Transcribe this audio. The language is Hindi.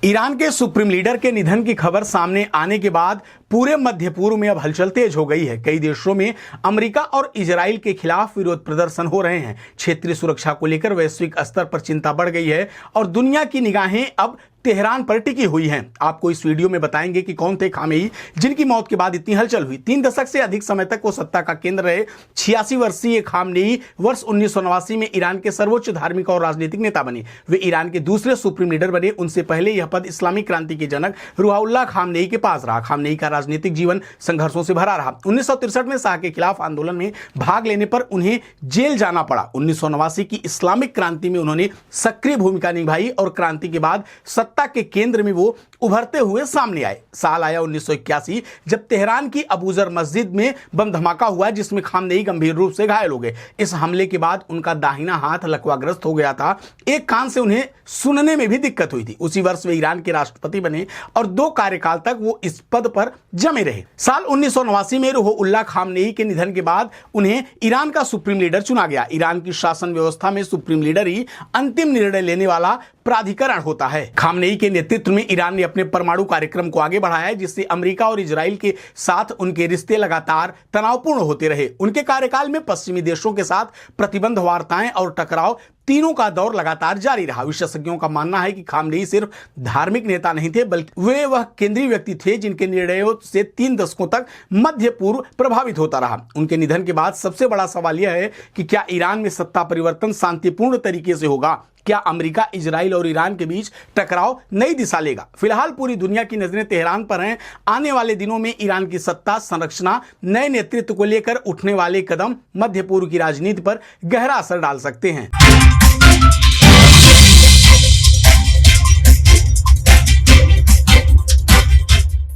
ईरान के सुप्रीम लीडर के निधन की खबर सामने आने के बाद पूरे मध्य पूर्व में अब हलचल तेज हो गई है। कई देशों में अमेरिका और इजराइल के खिलाफ विरोध प्रदर्शन हो रहे हैं। क्षेत्रीय सुरक्षा को लेकर वैश्विक स्तर पर चिंता बढ़ गई है और दुनिया की निगाहें अब तेहरान पर टिकी हुई हैं। आपको इस वीडियो में बताएंगे कि कौन थे खामेई, जिनकी मौत के बाद इतनी हलचल हुई। 3 दशक से अधिक समय तक वो सत्ता का केंद्र रहे। 86 वर्षीय खामेई वर्ष 1989 में ईरान के सर्वोच्च धार्मिक और राजनीतिक नेता बने। वे ईरान के दूसरे सुप्रीम लीडर बने। उनसे पहले यह पद इस्लामिक क्रांति के जनक रुहुल्लाह खामेई के पास रहा। खामेई का राजनीतिक जीवन संघर्षों से भरा रहा। 1963 में शाह के खिलाफ आंदोलन में भाग लेने पर उन्हें जेल जाना पड़ा। 1989 की इस्लामिक क्रांति में उन्होंने सक्रिय भूमिका निभाई और क्रांति के बाद सत्ता के केंद्र में वो उभरते हुए सामने आए। साल आया 1981 जब तेहरान की अबूजर मस्जिद में बम धमाका हुआ, जिसमें खामेई गंभीर रूप से घायल हो गए। इस हमले के बाद उनका दाहिना हाथ लकवाग्रस्त हो गया था। एक कान से उन्हें सुनने में भी दिक्कत हुई थी। उसी वर्ष वे ईरान के राष्ट्रपति बने और 2 कार्यकाल तक वो इस पद पर जमे रहे। साल 1989 में रुहुल्लाह खामेई के निधन के बाद उन्हें ईरान का सुप्रीम लीडर चुना गया। ईरान की शासन व्यवस्था में सुप्रीम लीडर ही अंतिम निर्णय लेने वाला प्राधिकरण होता है। खामेई के नेतृत्व में ईरान ने अपने परमाणु कार्यक्रम को आगे बढ़ाया है, जिससे अमेरिका और इजराइल के साथ उनके रिश्ते लगातार तनावपूर्ण होते रहे। उनके कार्यकाल में पश्चिमी देशों के साथ प्रतिबंध वार्ताएं और टकराव तीनों का दौर लगातार जारी रहा। विशेषज्ञों का मानना है कि खामेई सिर्फ धार्मिक नेता नहीं थे, बल्कि वे वह केंद्रीय व्यक्ति थे जिनके निर्णयों से 3 दशकों तक मध्य पूर्व प्रभावित होता रहा। उनके निधन के बाद सबसे बड़ा सवाल यह है कि क्या ईरान में सत्ता परिवर्तन शांतिपूर्ण तरीके से होगा? क्या अमेरिका, इजराइल और ईरान के बीच टकराव नई दिशा लेगा? फिलहाल पूरी दुनिया की नजरें तेहरान पर हैं। आने वाले दिनों में ईरान की सत्ता संरचना, नए नेतृत्व को लेकर उठने वाले कदम मध्य पूर्व की राजनीति पर गहरा असर डाल सकते हैं।